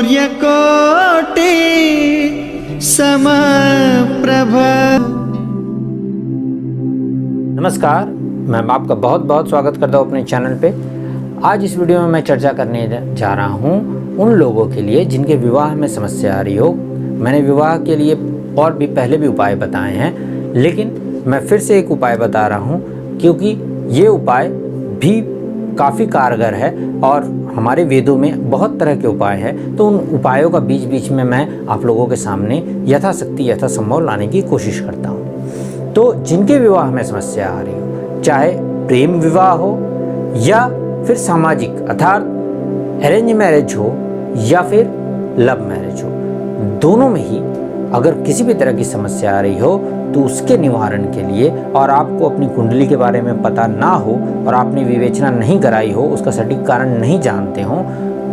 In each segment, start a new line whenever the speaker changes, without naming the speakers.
सूर्यकोटि समप्रभ।
नमस्कार, मैं आपका बहुत बहुत स्वागत करता हूँ अपने चैनल पे। आज इस वीडियो में मैं चर्चा करने जा रहा हूँ उन लोगों के लिए जिनके विवाह में समस्या आ रही हो। मैंने विवाह के लिए और भी पहले भी उपाय बताए हैं, लेकिन मैं फिर से एक उपाय बता रहा हूँ क्योंकि ये उपाय भी काफ़ी कारगर है और हमारे वेदों में बहुत तरह के उपाय हैं। तो उन उपायों का बीच बीच में मैं आप लोगों के सामने यथाशक्ति यथासंभव लाने की कोशिश करता हूँ। तो जिनके विवाह में समस्या आ रही हो, चाहे प्रेम विवाह हो या फिर सामाजिक अर्थात अरेंज मैरिज हो या फिर लव मैरिज हो, दोनों में ही अगर किसी भी तरह की समस्या आ रही हो तो उसके निवारण के लिए, और आपको अपनी कुंडली के बारे में पता ना हो और आपने विवेचना नहीं कराई हो, उसका सटीक कारण नहीं जानते हो,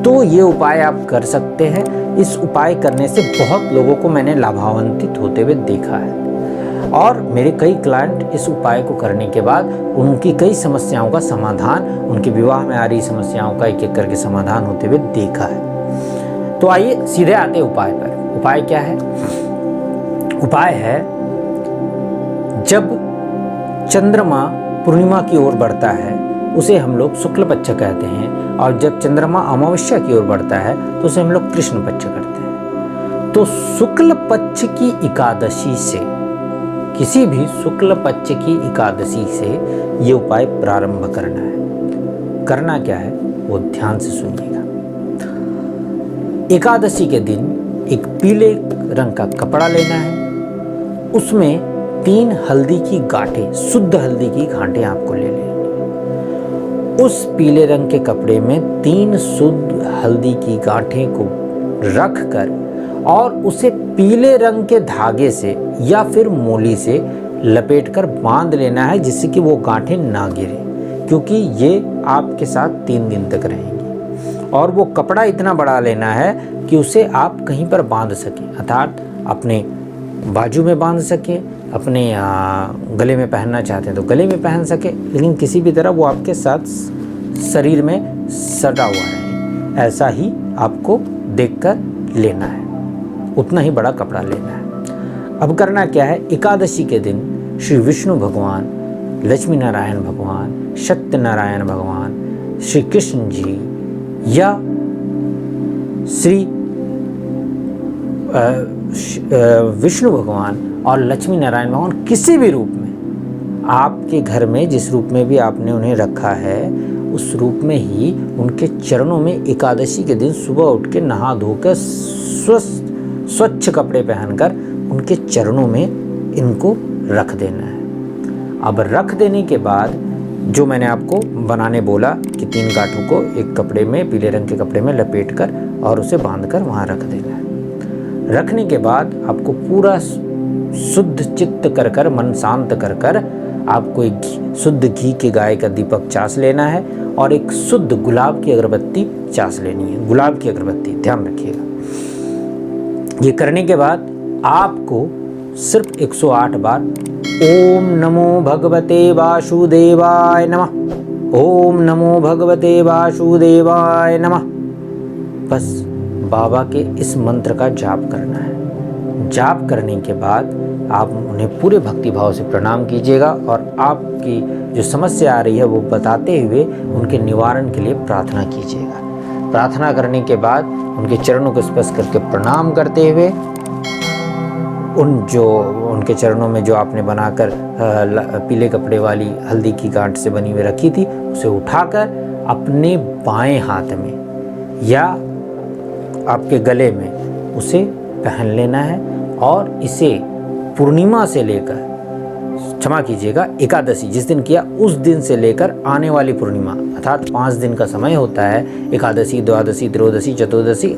तो ये उपाय आप कर सकते हैं। इस उपाय करने से बहुत लोगों को मैंने लाभान्वित होते हुए देखा है और मेरे कई क्लाइंट इस उपाय को करने के बाद उनकी कई समस्याओं का समाधान, उनके विवाह में आ रही समस्याओं का एक एक करके समाधान होते हुए देखा है। तो आइए सीधे आते उपाय पर। उपाय क्या है? उपाय है, जब चंद्रमा पूर्णिमा की ओर बढ़ता है उसे हम लोग शुक्ल पक्ष कहते हैं, और जब चंद्रमा अमावस्या की ओर बढ़ता है तो उसे हम लोग कृष्ण पक्ष करते हैं। तो शुक्ल पक्ष की एकादशी से, किसी भी शुक्ल पक्ष की एकादशी से ये उपाय प्रारंभ करना है। करना क्या है वो ध्यान से सुनिएगा। एकादशी के दिन एक पीले रंग का कपड़ा लेना है, उसमें 3 हल्दी की गांठें, शुद्ध हल्दी की गांठें आपको ले लेनी। उस पीले रंग के कपड़े में 3 शुद्ध हल्दी की गांठें को रख कर और उसे पीले रंग के धागे से या फिर मोली से लपेटकर बांध लेना है, जिससे कि वो गांठें ना गिरे, क्योंकि ये आपके साथ 3 दिन तक रहेंगी। और वो कपड़ा इतना बड़ा लेना है कि उसे आप कहीं पर बांध सकें, अर्थात अपने बाजू में बांध सकें, अपने गले में पहनना चाहते हैं तो गले में पहन सके, लेकिन किसी भी तरह वो आपके साथ शरीर में सटा हुआ रहे, ऐसा ही आपको देखकर लेना है। उतना ही बड़ा कपड़ा लेना है। अब करना क्या है? एकादशी के दिन श्री विष्णु भगवान, लक्ष्मी नारायण भगवान, सत्यनारायण भगवान, श्री कृष्ण जी या श्री विष्णु भगवान और लक्ष्मी नारायण भगवान, किसी भी रूप में आपके घर में जिस रूप में भी आपने उन्हें रखा है, उस रूप में ही उनके चरणों में एकादशी के दिन सुबह उठ के नहा धोकर स्वच्छ कपड़े पहनकर उनके चरणों में इनको रख देना है। अब रख देने के बाद जो मैंने आपको बनाने बोला कि 3 गांठों को एक कपड़े में, पीले रंग के कपड़े में लपेटकर और उसे बांधकर वहाँ रख देना है। रखने के बाद आपको पूरा शुद्ध चित्त कर कर, मन शांत कर कर, आपको एक शुद्ध घी के गाय का दीपक चास लेना है और एक शुद्ध गुलाब की अगरबत्ती चास लेनी है। गुलाब की अगरबत्ती, ध्यान रखिएगा। ये करने के बाद आपको सिर्फ 108 बार ओम नमो भगवते वासुदेवाय नमः, ओम नमो भगवते वासुदेवाय नमः, बस बाबा के इस मंत्र का जाप करना है। जाप करने के बाद आप उन्हें पूरे भक्ति भाव से प्रणाम कीजिएगा और आपकी जो समस्या आ रही है वो बताते हुए उनके निवारण के लिए प्रार्थना कीजिएगा। प्रार्थना करने के बाद उनके चरणों को स्पर्श करके प्रणाम करते हुए उनके चरणों में जो आपने बनाकर पीले कपड़े वाली हल्दी की गांठ से बनी हुई रखी थी, उसे उठाकर अपने बाएं हाथ में या आपके गले में उसे पहन लेना है और इसे पूर्णिमा से लेकर, क्षमा कीजिएगा, एकादशी जिस दिन किया उस दिन से लेकर आने वाली पूर्णिमा, अर्थात 5 दिन का समय होता है, एकादशी, द्वादशी, त्रयोदशी, चतुर्दशी,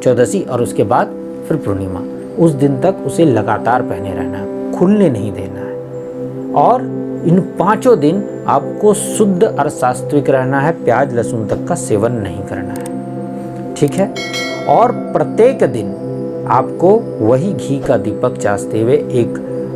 चौदशी और उसके बाद फिर पूर्णिमा, उस दिन तक उसे लगातार पहने रहना है, खुलने नहीं देना है। और इन 5 दिन आपको शुद्ध और सात्विक रहना है, प्याज लहसुन तक का सेवन नहीं करना है, ठीक है। और प्रत्येक दिन आपको वही घी का दीपक चासते हुए एक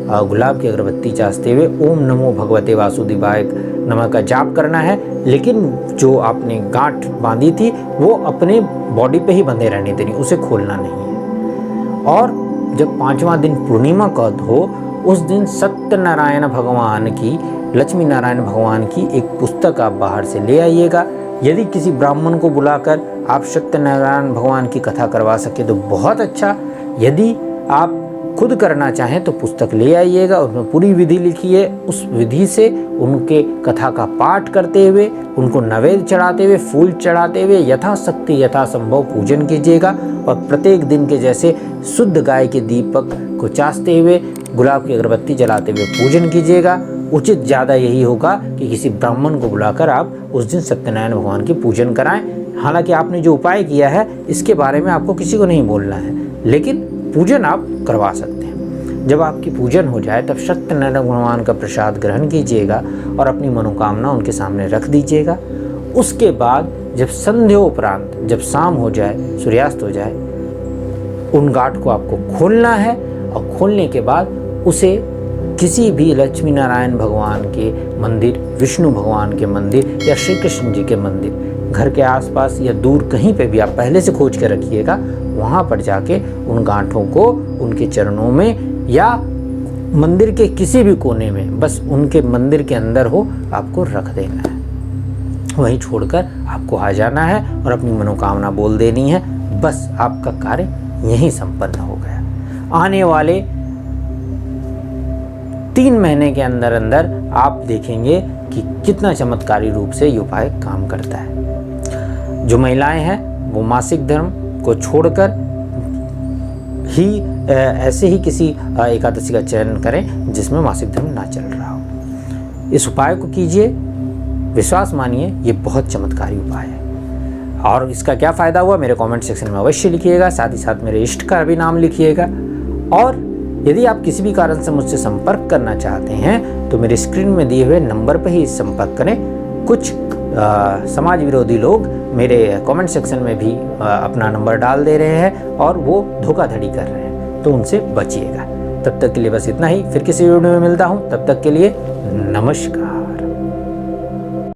गुलाब की अगरबत्ती चासते हुए ओम नमो भगवते वासुदेवाय नमः का जाप करना है। लेकिन जो आपने गांठ बांधी थी वो अपने बॉडी पे ही बंधे रहने देनी, उसे खोलना नहीं है। और जब 5वां दिन पूर्णिमा का हो, उस दिन सत्यनारायण भगवान की, लक्ष्मी नारायण भगवान की एक पुस्तक आप बाहर से ले आइएगा। यदि किसी ब्राह्मण को बुलाकर आप सत्यनारायण भगवान की कथा करवा सके तो बहुत अच्छा। यदि आप खुद करना चाहें तो पुस्तक ले आइएगा, उसमें पूरी विधि लिखी है। उस विधि से उनके कथा का पाठ करते हुए, उनको नैवेद्य चढ़ाते हुए, फूल चढ़ाते हुए यथाशक्ति यथासंभव पूजन कीजिएगा। और प्रत्येक दिन के जैसे शुद्ध गाय के दीपक को चासते हुए, गुलाब की अगरबत्ती जलाते हुए पूजन कीजिएगा। उचित ज़्यादा यही होगा कि किसी ब्राह्मण को बुलाकर आप उस दिन सत्यनारायण भगवान की पूजन कराएं। हालांकि आपने जो उपाय किया है इसके बारे में आपको किसी को नहीं बोलना है, लेकिन पूजन आप करवा सकते हैं। जब आपकी पूजन हो जाए तब सत्यनारायण भगवान का प्रसाद ग्रहण कीजिएगा और अपनी मनोकामना उनके सामने रख दीजिएगा। उसके बाद जब संध्योपरांत, जब शाम हो जाए, सूर्यास्त हो जाए, उन गांठ को आपको खोलना है। और खोलने के बाद उसे किसी भी लक्ष्मी नारायण भगवान के मंदिर, विष्णु भगवान के मंदिर या श्री कृष्ण जी के मंदिर, घर के आसपास या दूर कहीं पे भी आप पहले से खोज के रखिएगा। वहाँ पर जाके उन गांठों को उनके चरणों में या मंदिर के किसी भी कोने में, बस उनके मंदिर के अंदर हो, आपको रख देना है। वहीं छोड़कर आपको आ जाना है और अपनी मनोकामना बोल देनी है। बस आपका कार्य यहीं संपन्न हो गया। आने वाले 3 महीने के अंदर अंदर आप देखेंगे कि कितना चमत्कारी रूप से ये उपाय काम करता है। जो महिलाएं हैं वो मासिक धर्म को छोड़कर ही ऐसे ही किसी एकादशी का चयन करें जिसमें मासिक धर्म ना चल रहा हो। इस उपाय को कीजिए, विश्वास मानिए ये बहुत चमत्कारी उपाय है। और इसका क्या फ़ायदा हुआ मेरे कमेंट सेक्शन में अवश्य लिखिएगा। साथ ही साथ मेरे इष्ट का भी नाम लिखिएगा। और यदि आप किसी भी कारण से मुझसे संपर्क करना चाहते हैं तो मेरे स्क्रीन में दिए हुए नंबर पर ही संपर्क करें। कुछ समाज विरोधी लोग मेरे कमेंट सेक्शन में भी अपना नंबर डाल दे रहे हैं और वो धोखाधड़ी कर रहे हैं, तो उनसे बचिएगा। तब तक के लिए बस इतना ही। फिर किसी वीडियो में मिलता हूँ, तब तक के लिए नमस्कार।